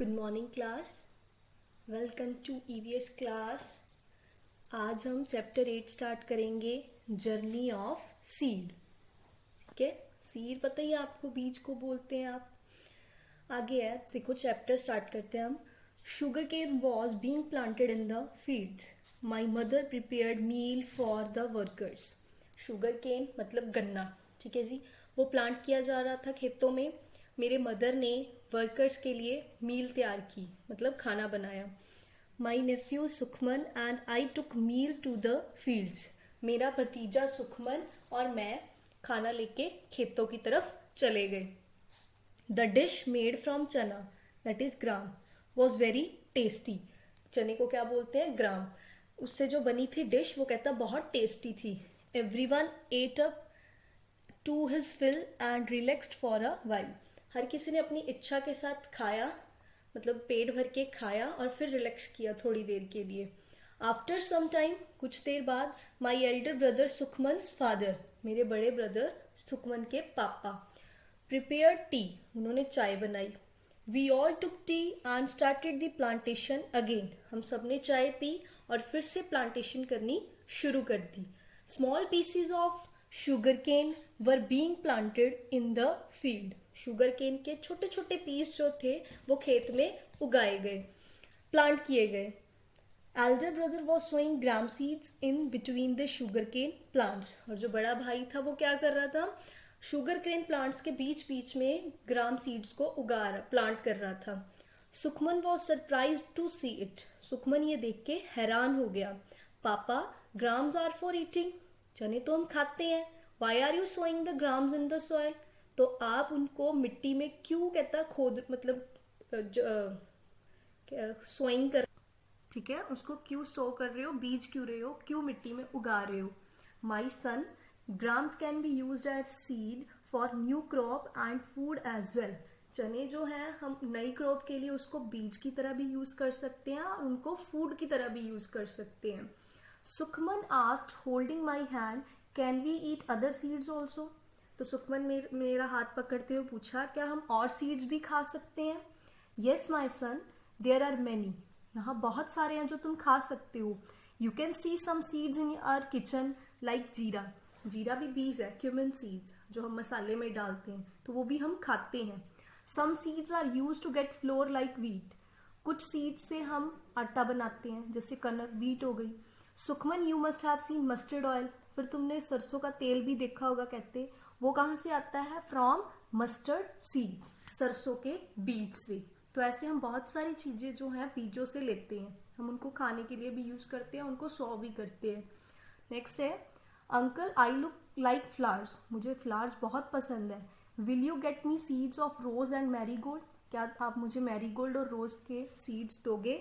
Good morning class, welcome to EVS class. आज हम chapter 8 start करेंगे, जर्नी ऑफ सीड। ठीक है, सीड पता ही आपको, बीज को बोलते हैं आप। आगे है, देखो चैप्टर स्टार्ट करते हैं हम। Sugar cane was being planted in the field, my mother prepared meal for the workers. Sugar cane मतलब गन्ना, ठीक है जी, वो प्लांट किया जा रहा था खेतों में। मेरे मदर ने वर्कर्स के लिए मील तैयार की, मतलब खाना बनाया। My nephew Sukhman and I took meal to the fields. मेरा भतीजा सुखमन और मैं खाना लेके खेतों की तरफ चले गए। द डिश मेड फ्रॉम चना, that is gram, was very tasty. चने को क्या बोलते हैं? ग्राम। उससे जो बनी थी डिश, वो कहता बहुत टेस्टी थी। Every one ate up to his fill and relaxed for a while. हर किसी ने अपनी इच्छा के साथ खाया, मतलब पेट भर के खाया और फिर रिलैक्स किया थोड़ी देर के लिए। आफ्टर सम टाइम, कुछ देर बाद, माई एल्डर ब्रदर सुखमन्स फादर, मेरे बड़े ब्रदर सुखमन के पापा, प्रिपेयर टी, उन्होंने चाय बनाई। We all took tea and started the plantation again. हम सब ने चाय पी और फिर से प्लांटेशन करनी शुरू कर दी। Small pieces of sugar cane were being planted in the field. Sugar cane के छोटे छोटे पीस जो थे वो खेत में उगाए गए, प्लांट किए गए। Elder brother was sowing gram seeds in between the sugar cane plants. और जो बड़ा भाई था वो क्या कर रहा था? शुगर केन प्लांट्स के बीच बीच में ग्राम सीड्स को प्लांट कर रहा था। Sukhman was surprise to see it. Sukhman ये देख के हैरान हो गया। पापा, ग्राम्स आर फॉर ईटिंग, चने तो हम खाते हैं। Why are you sowing the grams in the soil, तो आप उनको मिट्टी में क्यों, कहता खोद, मतलब सोइंग कर, ठीक है, उसको क्यों सो कर रहे हो, बीज क्यों रहे हो, क्यों मिट्टी में उगा रहे हो? My son, grams can be used as seed for new crop and food as well. चने जो हैं, हम नई क्रॉप के लिए उसको बीज की तरह भी यूज कर सकते हैं और उनको फूड की तरह भी यूज कर सकते हैं। Sukhman asked, holding my hand, can we eat other seeds also. तो सुखमन मेरा हाथ पकड़ते हुए पूछा, क्या हम और सीड्स भी खा सकते हैं? Yes my son, there are many, यहाँ बहुत सारे हैं जो तुम खा सकते हो। You can see some seeds in our kitchen like jeera. जीरा भी बीज है, क्यूमिन सीड्स, जो हम मसाले में डालते हैं, तो वो भी हम खाते हैं। Some seeds are use to get flour like wheat. कुछ सीड्स से हम आटा बनाते हैं, जैसे कनक, व्हीट हो गई। Sukhman, you must have seen mustard oil, फिर तुमने सरसों का तेल भी देखा होगा। कहते वो कहाँ से आता है? फ्रॉम मस्टर्ड सीड्स, सरसों के बीज से। तो ऐसे हम बहुत सारी चीजें जो हैं बीजों से लेते हैं, हम उनको खाने के लिए भी यूज करते हैं, उनको सॉ भी करते हैं। नेक्स्ट है, uncle I look like flowers, मुझे फ्लावर्स बहुत पसंद है। Will you get me seeds of rose and marigold, क्या आप मुझे मैरीगोल्ड और रोज के सीड्स दोगे?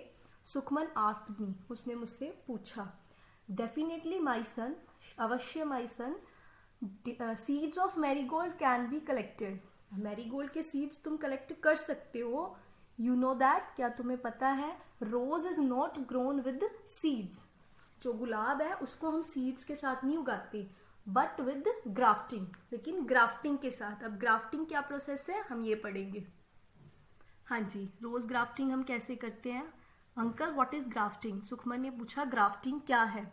सुखमन आस्क्ड मी, उसने मुझसे पूछा। डेफिनेटली माई सन, अवश्य my son, seeds of marigold can be collected. Marigold के सीड्स तुम कलेक्ट कर सकते हो। यू नो दैट, क्या तुम्हें पता है? Rose is not grown with seeds, जो गुलाब है उसको हम सीड्स के साथ नहीं उगाते, बट विद ग्राफ्टिंग, लेकिन ग्राफ्टिंग के साथ। अब ग्राफ्टिंग क्या प्रोसेस है, हम ये पढ़ेंगे। हाँ जी, रोज ग्राफ्टिंग हम कैसे करते हैं? Uncle, what is grafting? Sukhman ने पूछा, ग्राफ्टिंग क्या है?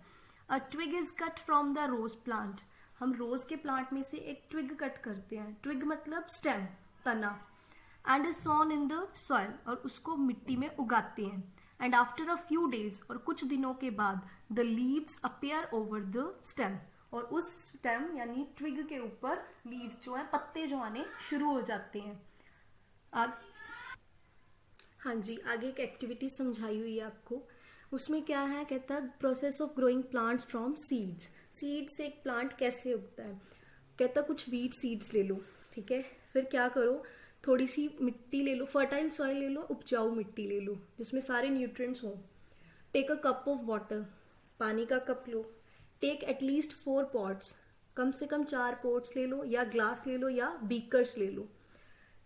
A twig is cut from the rose plant, हम रोज के प्लांट में से एक ट्विग कट करते हैं। ट्विग मतलब स्टेम, तना। And is sown in the soil, और उसको मिट्टी में उगाते हैं। And after a few days, और कुछ दिनों के बाद, the leaves appear over the stem, और उस स्टेम यानी ट्विग के ऊपर लीव्स जो है, पत्ते जो आने शुरू हो जाते हैं। हाँ जी, आगे एक एक्टिविटी समझाई हुई है आपको। उसमें क्या है, कहता है process of growing plants from seeds. Seed से एक प्लांट कैसे उगता है? कहता कुछ वीट सीड्स ले लो, ठीक है, फिर क्या करो, थोड़ी सी मिट्टी ले लो, फर्टाइल सॉइल ले लो, उपजाऊ मिट्टी ले लो जिसमें सारे न्यूट्रिएंट्स हों। Take a cup of water, पानी का कप लो। टेक एटलीस्ट 4 पॉट्स, कम से कम 4 पॉट्स ले लो, या ग्लास ले लो, या बीकर्स ले लो।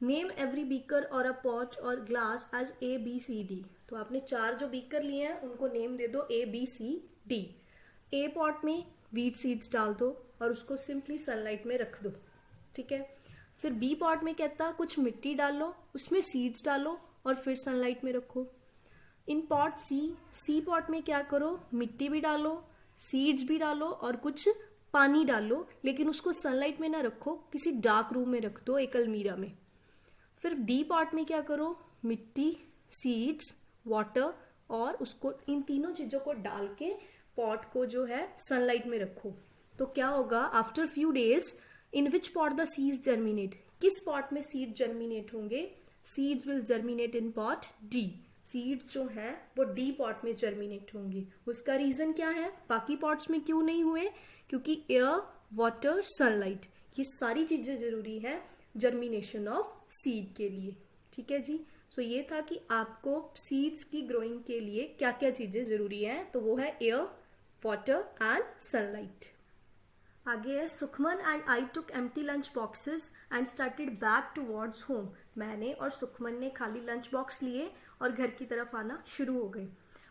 नेम एवरी बीकर और अ पॉट और ग्लास एज ABCD। तो आपने 4 जो बीकर लिए हैं उनको नेम दे दो ABCD। ए पॉट में वीट सीड्स डाल दो और उसको सिंपली सनलाइट में रख दो, ठीक है। फिर बी पॉट में कहता कुछ मिट्टी डालो, उसमें सीड्स डालो और फिर सनलाइट में रखो। इन पॉट सी पॉट में क्या करो, मिट्टी भी डालो, सीड्स भी डालो और कुछ पानी डालो, लेकिन उसको सनलाइट में ना रखो, किसी डार्क रूम में रख दो, एक अलमीरा में। फिर डी पॉट में क्या करो, मिट्टी, सीड्स, वाटर और उसको, इन तीनों चीजों को डाल के पॉट को जो है सनलाइट में रखो। तो क्या होगा, after few days in which pot the seeds germinate, किस पॉट में सीड जर्मिनेट होंगे, seeds will germinate in pot D, seeds जो है वो डी पॉट में जर्मिनेट होंगे। उसका रीजन क्या है, बाकी पॉट्स में क्यों नहीं हुए, क्योंकि एयर, वाटर, सनलाइट ये सारी चीजें जरूरी है जर्मिनेशन ऑफ सीड के लिए। ठीक है जी। सो ये था कि आपको सीड्स की ग्रोइंग के लिए क्या क्या चीजें जरूरी है, तो वो है एयर, वाटर एंड सनलाइट। आगे है, Sukhman and I took empty lunch boxes and started back towards home. मैंने और सुखमन ने खाली लंच बॉक्स लिए और घर की तरफ आना शुरू हो गए।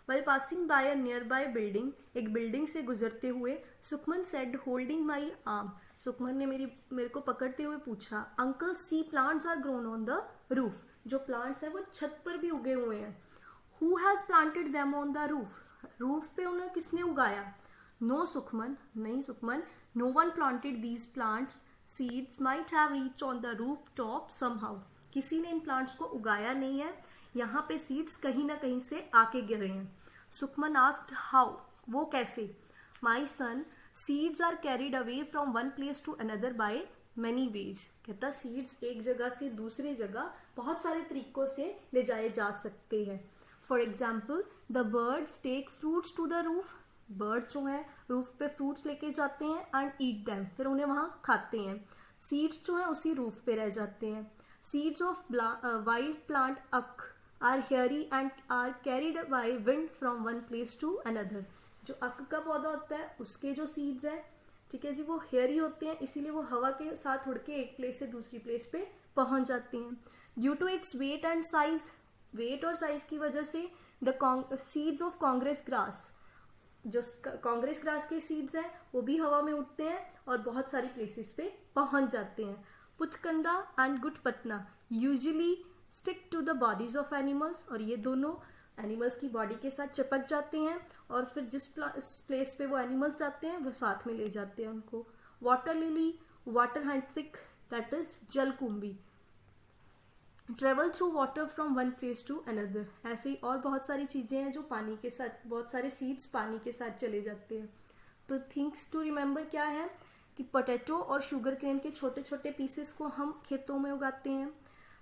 While passing by a nearby building, एक बिल्डिंग से गुजरते हुए, Sukhman said holding my arm, Sukhman ने मेरे को पकड़ते हुए पूछा, uncle see plants are grown on the roof, जो प्लांट्स है वो छत पर भी उगे हुए हैं। Who has planted them on the roof, roof पे उन्हें किसने उगाया। नो सुखमन, नहीं Sukhman, no one planted these plants, seeds might have reached on the roof top somehow, किसी ने इन प्लांट्स को उगाया नहीं है, यहाँ पे सीड्स कहीं ना कहीं से आके गिरे हैं। सुखमन आस्क्ड हाउ, वो कैसे। My son, seeds are carried away from one place to another by many ways, कहता सीड्स एक जगह से दूसरे जगह बहुत सारे तरीकों से ले जाए जा सकते हैं। For example, the birds take fruits to the roof, birds जो है रूफ पे फ्रूट्स लेके जाते हैं एंड ईट देम, फिर उन्हें वहां खाते हैं। सीड्स जो है उसी रूफ पे रह जाते हैं। Seeds of wild plant aak are hairy and are carried by wind from one place to another, जो अक का पौधा होता है उसके जो सीड्स है, ठीक है जी, वो हेयरी होते हैं, इसीलिए वो हवा के साथ उड़ के एक प्लेस से दूसरी प्लेस पे पहुंच जाते हैं। Due to its weight and size, weight और साइज की वजह से the seeds of congress grass, जो कांग्रेस ग्रास के सीड्स हैं वो भी हवा में उड़ते हैं और बहुत सारी प्लेसेस पे पहुंच जाते हैं। Puthkanda and gutputna usually stick to the bodies of animals, और ये दोनों एनिमल्स की बॉडी के साथ चिपक जाते हैं और फिर जिस प्लेस पे वो एनिमल्स जाते हैं वो साथ में ले जाते हैं उनको। वाटर लिली, वाटर हैंडसिक that is jalkumbhi, travel through water from one place to another, ऐसे ही और बहुत सारी चीजें हैं जो पानी के साथ, बहुत सारे सीड्स पानी के साथ चले जाते हैं। तो थिंग्स टू रिमेम्बर क्या है कि पोटैटो और शुगर केन के छोटे छोटे पीसेस को हम खेतों में उगाते हैं।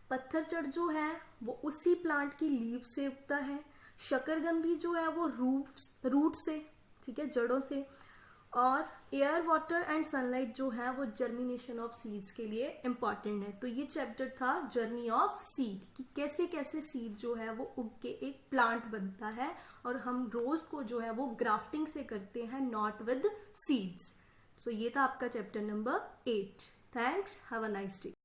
पत्थरचट जो है वो उसी प्लांट की लीव से उगता है। शकरकंदी जो है वो रूट से, ठीक है, जड़ों से। और एयर, वाटर एंड सनलाइट जो है वो जर्मिनेशन ऑफ सीड्स के लिए इम्पॉर्टेंट है। तो ये चैप्टर था जर्नी ऑफ सीड, कि कैसे कैसे सीड जो है वो उग के एक प्लांट बनता है, और हम रोज को जो है वो ग्राफ्टिंग से करते हैं, नॉट विद सीड्स। सो ये था आपका chapter number 8। Thanks, have a nice day.